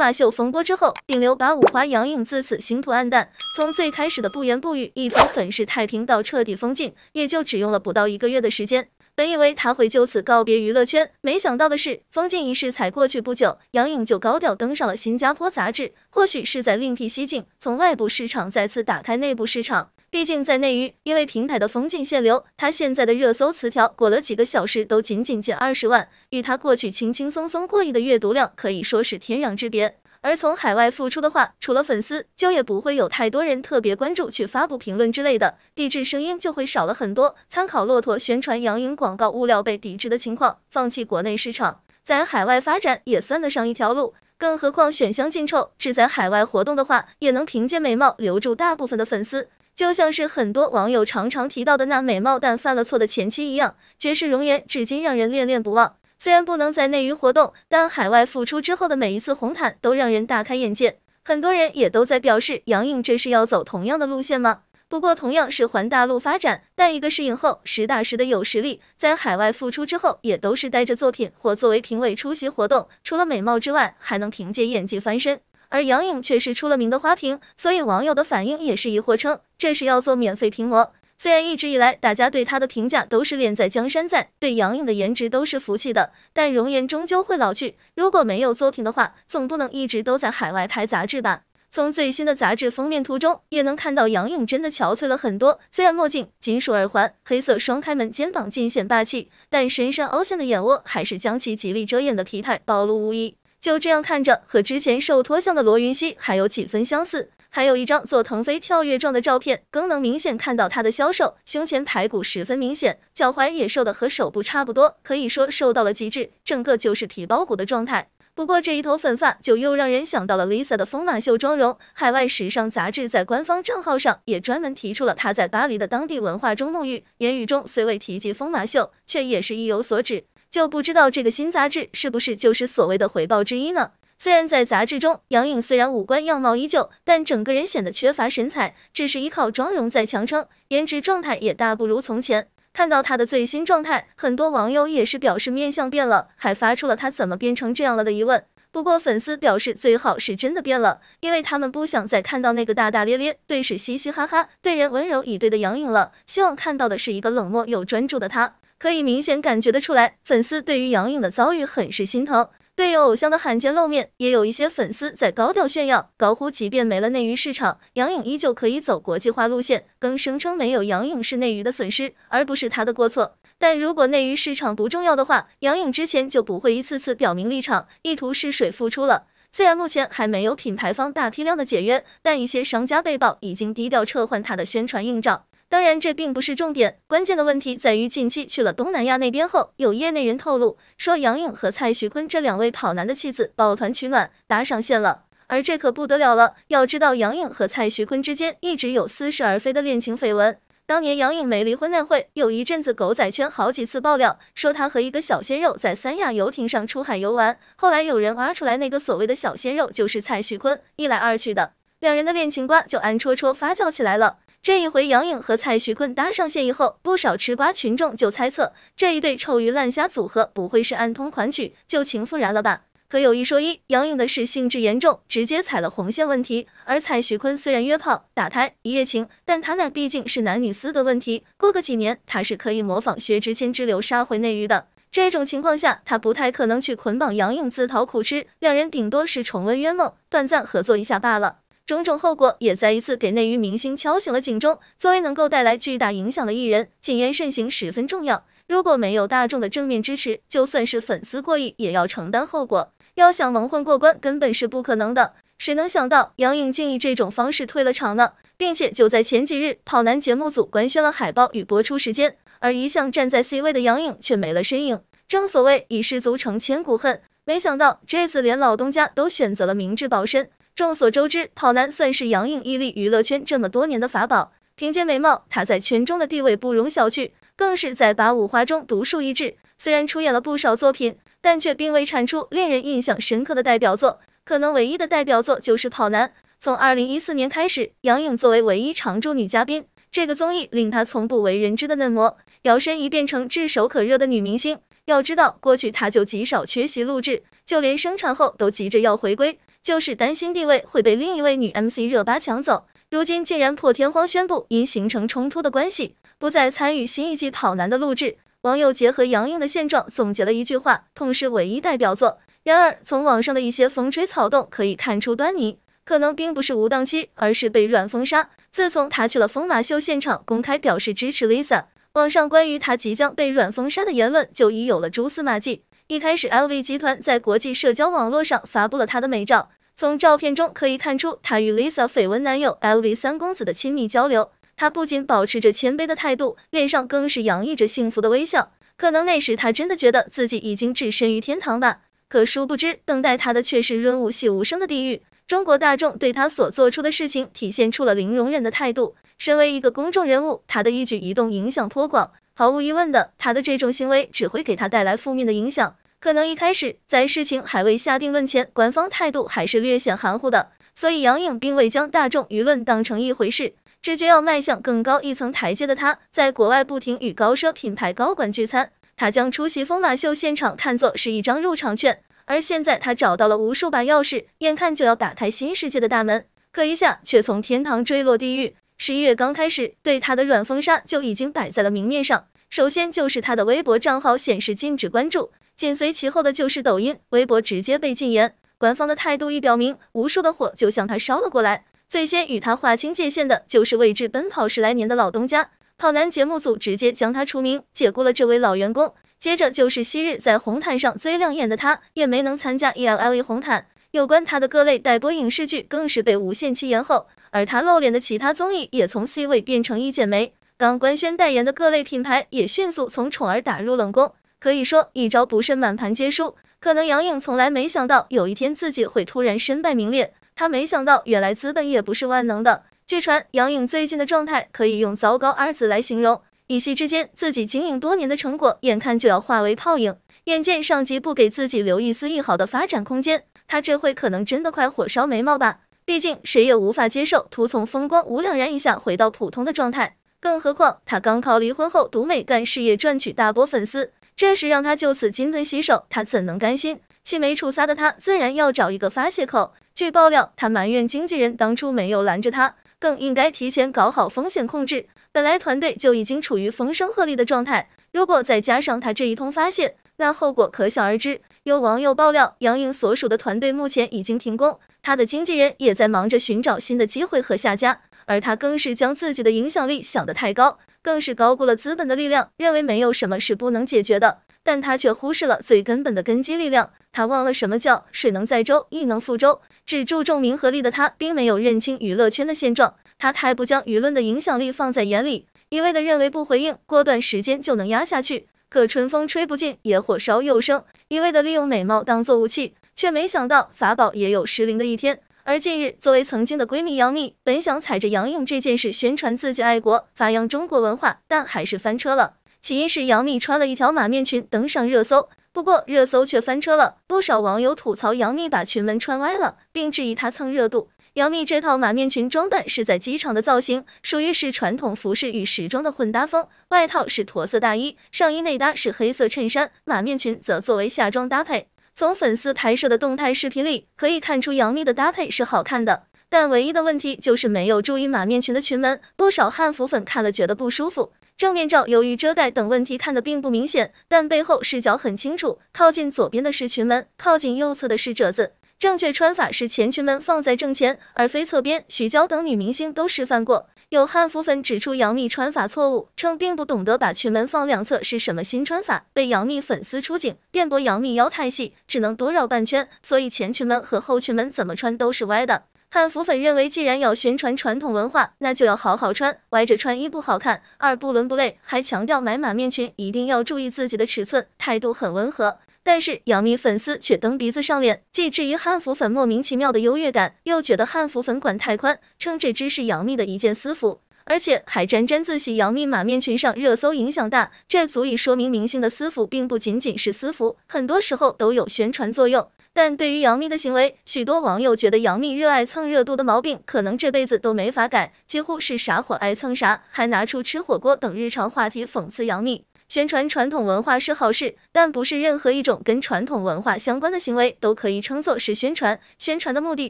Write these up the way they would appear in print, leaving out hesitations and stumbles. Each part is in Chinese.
马秀风波之后，顶流把五花杨颖自此星途黯淡。从最开始的不言不语，一头粉饰太平到彻底封禁，也就只用了不到1个月的时间。本以为他会就此告别娱乐圈，没想到的是，封禁一事才过去不久，杨颖就高调登上了新加坡杂志。或许是在另辟蹊径，从外部市场再次打开内部市场。毕竟在内娱，因为平台的封禁限流，他现在的热搜词条过了几个小时都仅近20万，与他过去轻轻松松过亿的阅读量可以说是天壤之别。而从海外复出的话，除了粉丝，就也不会有太多人特别关注去发布评论之类的，抵制声音就会少了很多。参考骆驼宣传杨颖广告物料被抵制的情况，放弃国内市场，在海外发展也算得上一条路。更何况选香进臭，只在海外活动的话，也能凭借美貌留住大部分的粉丝。就像是很多网友常常提到的那美貌但犯了错的前妻一样，绝世容颜至今让人恋恋不忘。虽然不能在内娱活动，但海外复出之后的每一次红毯都让人大开眼界。很多人也都在表示，杨颖这是要走同样的路线吗？不过同样是环大陆发展，但一个是影后，实打实的有实力，在海外复出之后也都是带着作品或作为评委出席活动，除了美貌之外，还能凭借演技翻身。而杨颖却是出了名的花瓶，所以网友的反应也是疑惑称，这是要做免费屏模。虽然一直以来大家对她的评价都是恋在江山在，对杨颖的颜值都是服气的，但容颜终究会老去，如果没有作品的话，总不能一直都在海外拍杂志吧。从最新的杂志封面图中也能看到杨颖真的憔悴了很多，虽然墨镜、金属耳环、黑色双开门肩膀尽显霸气，但深深凹陷的眼窝还是将其极力遮掩的疲态暴露无遗。就这样看着，和之前受脱相的罗云熙还有几分相似。还有一张做腾飞跳跃状的照片，更能明显看到他的消瘦，胸前排骨十分明显，脚踝也瘦的和手部差不多，可以说瘦到了极致，整个就是皮包骨的状态。不过这一头粉发就又让人想到了 Lisa 的疯马秀妆容。海外时尚杂志在官方账号上也专门提出了她在巴黎的当地文化中沐浴，言语中虽未提及疯马秀，却也是意有所指。就不知道这个新杂志是不是就是所谓的回报之一呢？虽然在杂志中，杨颖虽然五官样貌依旧，但整个人显得缺乏神采，只是依靠妆容在强撑，颜值状态也大不如从前。看到她的最新状态，很多网友也是表示面相变了，还发出了她怎么变成这样了的疑问。不过粉丝表示最好是真的变了，因为他们不想再看到那个大大咧咧、对视嘻嘻哈哈、对人温柔以对的杨颖了，希望看到的是一个冷漠又专注的她。可以明显感觉得出来，粉丝对于杨颖的遭遇很是心疼。对于偶像的罕见露面，也有一些粉丝在高调炫耀，高呼即便没了内娱市场，杨颖依旧可以走国际化路线，更声称没有杨颖是内娱的损失，而不是她的过错。但如果内娱市场不重要的话，杨颖之前就不会一次次表明立场，意图试水复出了。虽然目前还没有品牌方大批量的解约，但一些商家被曝已经低调撤换她的宣传硬照。当然这并不是重点，关键的问题在于近期去了东南亚那边后，有业内人透露说杨颖和蔡徐坤这2位跑男的妻子抱团取暖搭上线了，而这可不得了了。要知道杨颖和蔡徐坤之间一直有似是而非的恋情绯闻，当年杨颖没离婚那会，有一阵子狗仔圈好几次爆料说她和一个小鲜肉在三亚游艇上出海游玩，后来有人挖出来那个所谓的小鲜肉就是蔡徐坤，一来二去的2人的恋情瓜就暗戳戳发酵起来了。这一回杨颖和蔡徐坤搭上线以后，不少吃瓜群众就猜测这一对臭鱼烂虾组合不会是暗通款曲旧情复燃了吧。可有一说一，杨颖的事性质严重，直接踩了红线问题，而蔡徐坤虽然约炮、打胎、一夜情，但他那毕竟是男女私德问题，过个几年他是可以模仿薛之谦之流杀回内娱的。这种情况下，他不太可能去捆绑杨颖自讨苦吃，2人顶多是重温冤梦，短暂合作一下罢了。种种后果也再一次给内娱明星敲醒了警钟。作为能够带来巨大影响的艺人，谨言慎行十分重要。如果没有大众的正面支持，就算是粉丝过亿，也要承担后果。要想蒙混过关，根本是不可能的。谁能想到杨颖竟以这种方式退了场呢？并且就在前几日，跑男节目组官宣了海报与播出时间，而一向站在 C 位的杨颖却没了身影。正所谓以失足成千古恨，没想到这次连老东家都选择了明哲保身。众所周知，跑男算是杨颖屹立娱乐圈这么多年的法宝，凭借美貌，他在圈中的地位不容小觑，更是在八五花中独树一帜。虽然出演了不少作品，但却并未产出令人印象深刻的代表作，可能唯一的代表作就是跑男。从2014年开始，杨颖作为唯一常驻女嘉宾，这个综艺令她从不为人知的嫩模，摇身一变成炙手可热的女明星。要知道，过去她就极少缺席录制，就连生产后都急着要回归。就是担心地位会被另一位女 MC 热巴抢走。如今竟然破天荒宣布因形成冲突的关系，不再参与新一季跑男的录制。网友结合杨颖的现状总结了一句话：痛是唯一代表作。然而，从网上的一些风吹草动可以看出端倪，可能并不是无档期，而是被软封杀。自从他去了疯马秀现场公开表示支持 Lisa， 网上关于他即将被软封杀的言论就已有了蛛丝马迹。一开始 LV 集团在国际社交网络上发布了他的美照，从照片中可以看出他与 Lisa 绯闻男友 LV 三公子的亲密交流。他不仅保持着谦卑的态度，脸上更是洋溢着幸福的微笑。可能那时他真的觉得自己已经置身于天堂吧，可殊不知等待他的却是润物细无声的地狱。中国大众对他所做出的事情体现出了零容忍的态度。身为一个公众人物，他的一举一动影响颇广，毫无疑问的，他的这种行为只会给他带来负面的影响。可能一开始在事情还未下定论前，官方态度还是略显含糊的，所以杨颖并未将大众舆论当成一回事。直觉要迈向更高一层台阶的他，在国外不停与高奢品牌高管聚餐，他将出席疯马秀现场看作是一张入场券。而现在他找到了无数把钥匙，眼看就要打开新世界的大门，可一下却从天堂坠落地狱。11月刚开始，对他的软封杀就已经摆在了明面上。首先就是他的微博账号显示禁止关注，紧随其后的就是抖音、微博直接被禁言。官方的态度一表明，无数的火就向他烧了过来。最先与他划清界限的就是为之奔跑10来年的老东家，跑男节目组直接将他除名，解雇了这位老员工。接着就是昔日在红毯上最亮眼的他，也没能参加 ELLE 红毯。有关他的各类待播影视剧更是被无限期延后，而他露脸的其他综艺也从 C 位变成一剪梅。刚官宣代言的各类品牌也迅速从宠儿打入冷宫，可以说一招不慎，满盘皆输。可能杨颖从来没想到有一天自己会突然身败名裂，他没想到原来资本也不是万能的。据传杨颖最近的状态可以用糟糕2字来形容。一夕之间，自己经营多年的成果眼看就要化为泡影，眼见上级不给自己留一丝一毫的发展空间，他这回可能真的快火烧眉毛吧。毕竟谁也无法接受图从风光无两然一下回到普通的状态，更何况他刚靠离婚后独美干事业赚取大波粉丝，这时让他就此金盆洗手，他怎能甘心？气没处撒的他自然要找一个发泄口。据爆料，他埋怨经纪人当初没有拦着他，更应该提前搞好风险控制。本来团队就已经处于风声鹤唳的状态，如果再加上他这一通发泄，那后果可想而知。有网友爆料，杨颖所属的团队目前已经停工，他的经纪人也在忙着寻找新的机会和下家，而他更是将自己的影响力想得太高，更是高估了资本的力量，认为没有什么是不能解决的，但他却忽视了最根本的根基力量。他忘了什么叫水能载舟，亦能覆舟。只注重名和利的他，并没有认清娱乐圈的现状，他太不将舆论的影响力放在眼里，一味的认为不回应，过段时间就能压下去。可春风吹不尽，野火烧又生，一味的利用美貌当作武器，却没想到法宝也有失灵的一天。而近日，作为曾经的闺蜜杨幂，本想踩着杨颖这件事宣传自己爱国，发扬中国文化，但还是翻车了。起因是杨幂穿了一条马面裙登上热搜，不过热搜却翻车了，不少网友吐槽杨幂把裙门穿歪了，并质疑她蹭热度。杨幂这套马面裙装扮是在机场的造型，属于是传统服饰与时装的混搭风，外套是驼色大衣，上衣内搭是黑色衬衫，马面裙则作为下装搭配。从粉丝拍摄的动态视频里可以看出杨幂的搭配是好看的，但唯一的问题就是没有注意马面裙的裙门，不少汉服粉看了觉得不舒服。正面照由于遮盖等问题看得并不明显，但背后视角很清楚，靠近左边的是裙门，靠近右侧的是褶子。正确穿法是前裙门放在正前，而非侧边。徐娇等女明星都示范过。有汉服粉指出杨幂穿法错误，称并不懂得把裙门放两侧是什么新穿法，被杨幂粉丝出警辩驳杨幂腰太细，只能多绕半圈，所以前裙门和后裙门怎么穿都是歪的。汉服粉认为，既然要宣传传统文化，那就要好好穿，歪着穿一不好看，二不伦不类，还强调买马面裙一定要注意自己的尺寸，态度很温和。但是杨幂粉丝却蹬鼻子上脸，既质疑汉服粉莫名其妙的优越感，又觉得汉服粉管太宽，称这只是杨幂的一件私服，而且还沾沾自喜杨幂马面裙上热搜影响大，这足以说明明星的私服并不仅仅是私服，很多时候都有宣传作用。但对于杨幂的行为，许多网友觉得杨幂热爱蹭热度的毛病可能这辈子都没法改，几乎是啥火爱蹭啥，还拿出吃火锅等日常话题讽刺杨幂。宣传传统文化是好事，但不是任何一种跟传统文化相关的行为都可以称作是宣传。宣传的目的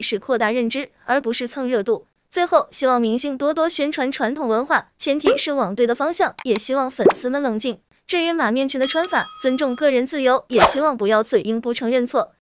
是扩大认知，而不是蹭热度。最后，希望明星多多宣传传统文化，前提是往对的方向，也希望粉丝们冷静。至于马面裙的穿法，尊重个人自由，也希望不要嘴硬不承认错。